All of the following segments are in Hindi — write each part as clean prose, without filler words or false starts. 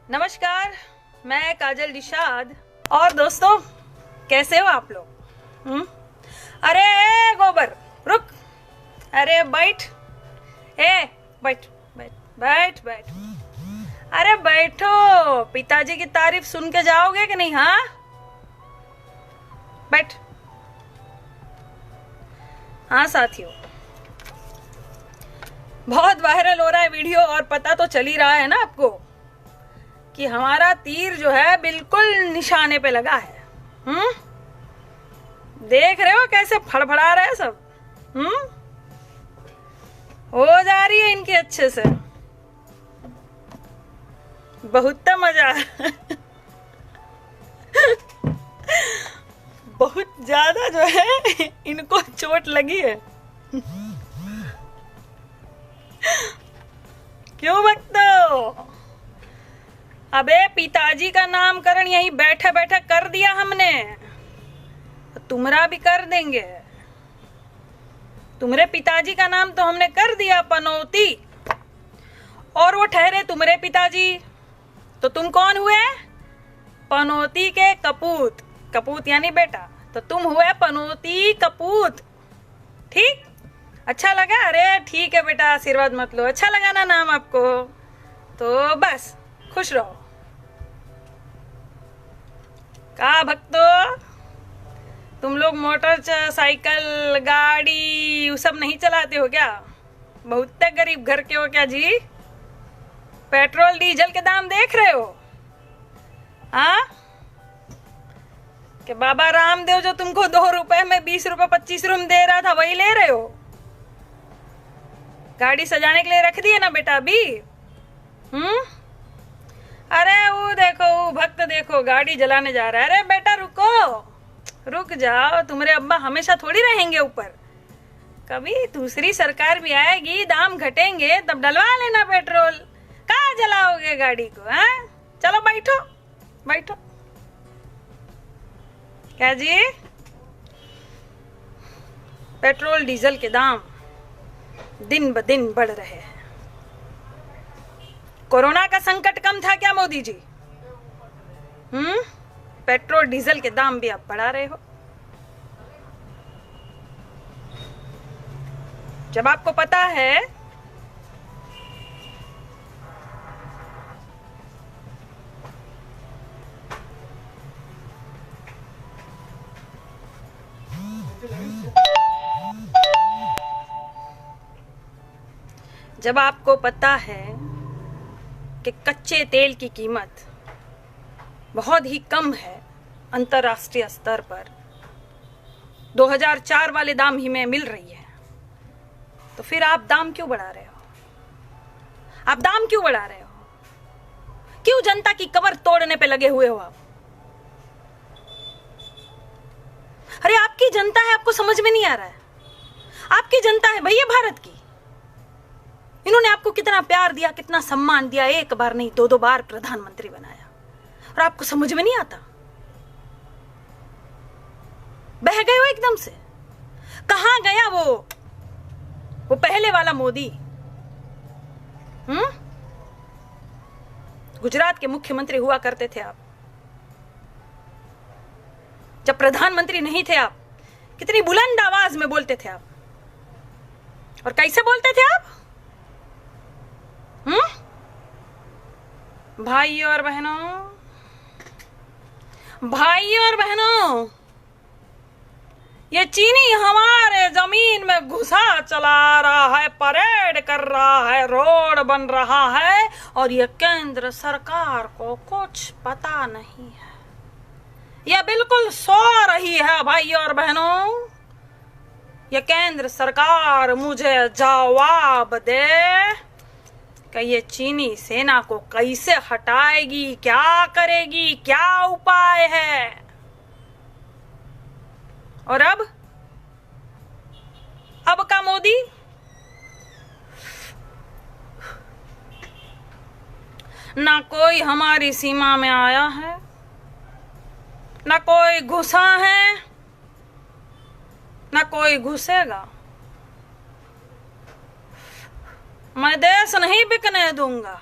नमस्कार, मैं काजल निषाद। और दोस्तों, कैसे हो आप लोग? अरे गोबर रुक, अरे बैठ, बैठ बैठ बैठ बैठ, अरे बैठो। पिताजी की तारीफ सुन के जाओगे कि नहीं? हाँ, बैठ। हाँ साथियों, बहुत वायरल हो रहा है वीडियो और पता तो चल ही रहा है ना आपको कि हमारा तीर जो है बिल्कुल निशाने पे लगा है। देख रहे हो कैसे फड़फड़ा रहे हैं सब? हो जा रही है इनकी अच्छे से, बहुत मजा बहुत ज्यादा जो है इनको चोट लगी है। क्यों भक्तो? अबे पिताजी का नामकरण यहीं बैठे बैठे कर दिया हमने, तुम्हारा भी कर देंगे। तुम्हारे पिताजी का नाम तो हमने कर दिया पनौती, और वो ठहरे तुम्हारे पिताजी, तो तुम कौन हुए? पनौती के कपूत। कपूत यानी बेटा, तो तुम हुए पनौती कपूत। ठीक? अच्छा लगा? अरे ठीक है बेटा, आशीर्वाद मत लो। अच्छा लगा ना नाम आपको? तो बस खुश रहो। का भक्तो, तुम लोग मोटर साइकिल गाड़ी वो सब नहीं चलाते हो क्या? बहुत गरीब घर के हो क्या जी? पेट्रोल डीजल के दाम देख रहे हो? हाँ, कि बाबा रामदेव जो तुमको 2 रुपए में 20 रुपए 25 रुपए दे रहा था, वही ले रहे हो? गाड़ी सजाने के लिए रख दी है ना बेटा अभी? अरे वो देखो, वो भक्त देखो गाड़ी जलाने जा रहा है। अरे बेटा रुको, रुक जाओ, तुम्हारे अब्बा हमेशा थोड़ी रहेंगे ऊपर। कभी दूसरी सरकार भी आएगी, दाम घटेंगे, तब डलवा लेना पेट्रोल। कहाँ जलाओगे गाड़ी को? हाँ, चलो बैठो बैठो। क्या जी? पेट्रोल डीजल के दाम दिन ब दिन बढ़ रहे हैं। कोरोना का संकट कम था क्या मोदी जी? पेट्रोल डीजल के दाम भी आप बढ़ा रहे हो। जब आपको पता है जब आपको पता है कि कच्चे तेल की कीमत बहुत ही कम है अंतर्राष्ट्रीय स्तर पर, 2004 वाले दाम ही में मिल रही है, तो फिर आप दाम क्यों बढ़ा रहे हो? आप दाम क्यों बढ़ा रहे हो? क्यों जनता की कमर तोड़ने पे लगे हुए हो आप? अरे आपकी जनता है, आपको समझ में नहीं आ रहा है? आपकी जनता है भैया भारत की। इन्होंने आपको कितना प्यार दिया, कितना सम्मान दिया, एक बार नहीं 2-2 बार प्रधानमंत्री बनाया, और आपको समझ में नहीं आता? बह गए हो एकदम से। कहां गया वो पहले वाला मोदी? गुजरात के मुख्यमंत्री हुआ करते थे आप। जब प्रधानमंत्री नहीं थे आप, कितनी बुलंद आवाज में बोलते थे आप। और कैसे बोलते थे आप? भाइयों और बहनों, ये चीनी हमारे जमीन में घुसा चला रहा है, परेड कर रहा है, रोड बन रहा है, और ये केंद्र सरकार को कुछ पता नहीं है। ये बिल्कुल सो रही है भाइयों और बहनों। ये केंद्र सरकार मुझे जवाब दे कि ये चीनी सेना को कैसे हटाएगी, क्या करेगी, क्या उपाय है? और अब का मोदी ना कोई हमारी सीमा में आया है, ना कोई घुसा है, ना कोई घुसेगा। मैं देश नहीं बिकने दूंगा,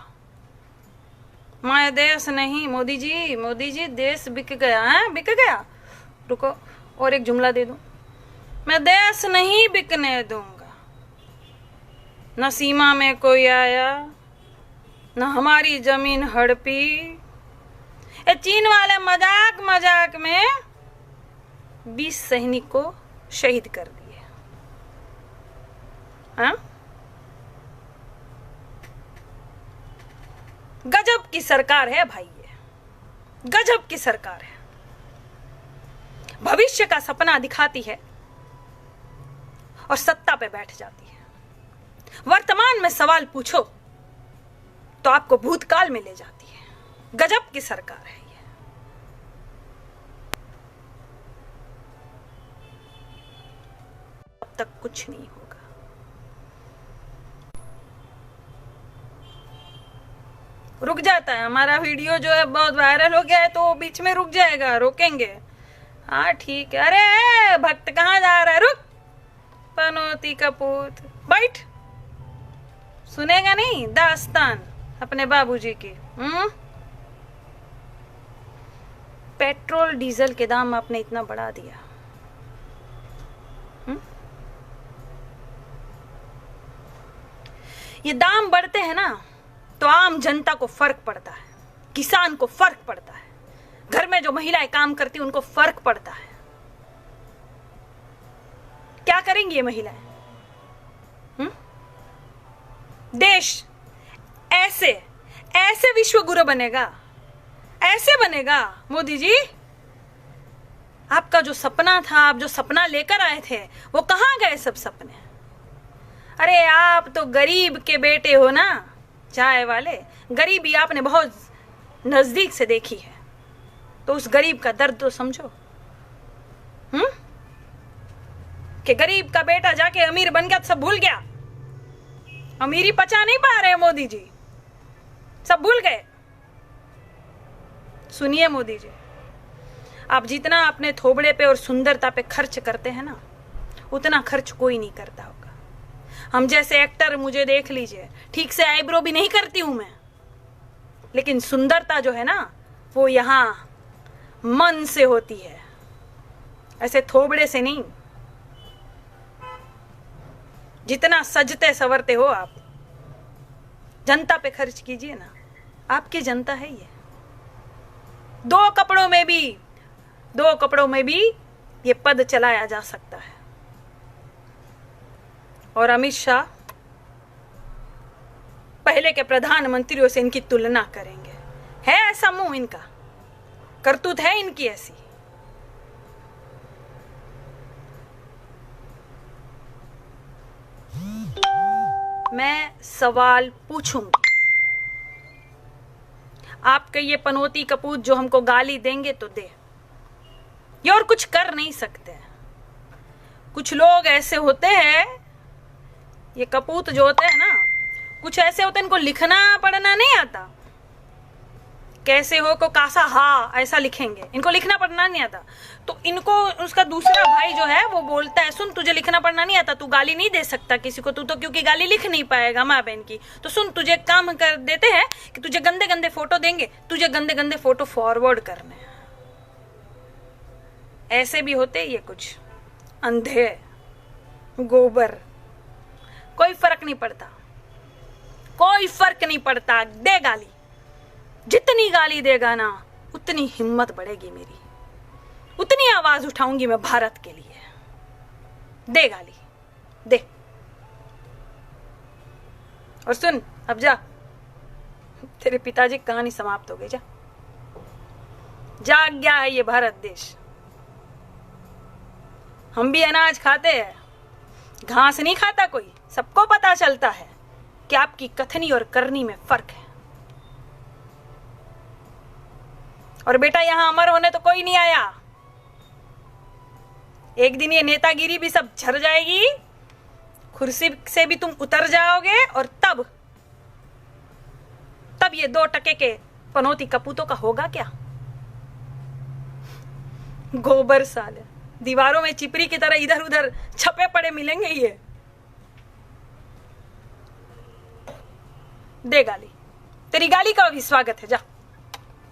मैं देश नहीं, मोदी जी देश बिक गया है, बिक गया। रुको और एक जुमला दे दूं, मैं देश नहीं बिकने दूंगा। न सीमा में कोई आया, न हमारी जमीन हड़पी। ये चीन वाले मजाक मजाक में 20 सैनिक को शहीद कर दिए। हाँ, गजब की सरकार है भाई, ये गजब की सरकार है। भविष्य का सपना दिखाती है और सत्ता पे बैठ जाती है। वर्तमान में सवाल पूछो तो आपको भूतकाल में ले जाती है। गजब की सरकार है ये। अब तक कुछ नहीं होगा। रुक जाता है हमारा वीडियो जो है, बहुत वायरल हो गया है तो बीच में रुक जाएगा, रोकेंगे। हाँ ठीक है। अरे भक्त कहाँ जा रहा है, रुक। पनौती कपूत बैठ, सुनेगा नहीं दास्तान अपने बाबूजी की। पेट्रोल डीजल के दाम आपने इतना बढ़ा दिया। ये दाम बढ़ते हैं ना तो आम जनता को फर्क पड़ता है, किसान को फर्क पड़ता है, घर में जो महिलाएं काम करती उनको फर्क पड़ता है। क्या करेंगी ये महिलाएं? देश ऐसे ऐसे विश्व गुरु बनेगा, ऐसे बनेगा मोदी जी। आपका जो सपना था, आप जो सपना लेकर आए थे, वो कहां गए सब सपने? अरे आप तो गरीब के बेटे हो ना, चाय वाले। गरीबी आपने बहुत नजदीक से देखी है, तो उस गरीब का दर्द तो समझो। कि गरीब का बेटा जाके अमीर बन गया तो सब भूल गया। अमीरी पचा नहीं पा रहे मोदी जी, सब भूल गए। सुनिए मोदी जी, आप जितना अपने थोबड़े पे और सुंदरता पे खर्च करते हैं ना, उतना खर्च कोई नहीं करता होगा। हम जैसे एक्टर, मुझे देख लीजिए, ठीक से आईब्रो भी नहीं करती हूं मैं, लेकिन सुंदरता जो है ना वो यहां मन से होती है, ऐसे थोबड़े से नहीं। जितना सजते संवरते हो आप, जनता पे खर्च कीजिए ना, आपकी जनता है ये। दो कपड़ों में भी ये पद चलाया जा सकता है। और अमित शाह पहले के प्रधानमंत्रियों से इनकी तुलना करेंगे। है ऐसा मुंह इनका, करतूत है इनकी ऐसी। मैं सवाल पूछूंगी, आपके ये पनौती कपूत जो हमको गाली देंगे तो दे, ये और कुछ कर नहीं सकते। कुछ लोग ऐसे होते हैं, ये कपूत जो होते हैं ना, कुछ ऐसे होते हैं, इनको लिखना पढ़ना नहीं आता। कैसे हो को कासा हा ऐसा लिखेंगे, इनको लिखना पढ़ना नहीं आता। तो इनको उसका दूसरा भाई जो है वो बोलता है, सुन तुझे लिखना पढ़ना नहीं आता, तू गाली नहीं दे सकता किसी को, तू तो क्योंकि गाली लिख नहीं पाएगा माँ बहन की। तो सुन, तुझे काम कर देते हैं कि तुझे गंदे गंदे फोटो देंगे, तुझे गंदे गंदे फोटो फॉरवर्ड करने हैं। ऐसे भी होते ये कुछ अंधे गोबर, कोई फर्क नहीं पड़ता, कोई फर्क नहीं पड़ता। दे गाली, जितनी गाली देगा ना उतनी हिम्मत बढ़ेगी मेरी, उतनी आवाज उठाऊंगी मैं भारत के लिए। दे गाली, दे। और सुन, अब जा, तेरे पिताजी की कहानी समाप्त हो गई। जा, जाग गया है ये भारत देश। हम भी अनाज खाते हैं, घास नहीं खाता कोई। सबको पता चलता है कि आपकी कथनी और करनी में फर्क है। और बेटा, यहां अमर होने तो कोई नहीं आया। एक दिन ये नेतागिरी भी सब झड़ जाएगी, कुर्सी से भी तुम उतर जाओगे, और तब ये 2 टके के पनौती कपूतों का होगा क्या? गोबर साले, दीवारों में चिपरी की तरह इधर उधर छपे पड़े मिलेंगे ये। दे गाली, तेरी गाली का भी स्वागत है। जा।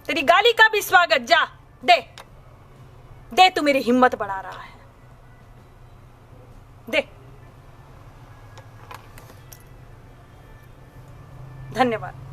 तेरी गाली का भी स्वागत, जा दे दे, तू मेरी हिम्मत बढ़ा रहा है, दे। धन्यवाद।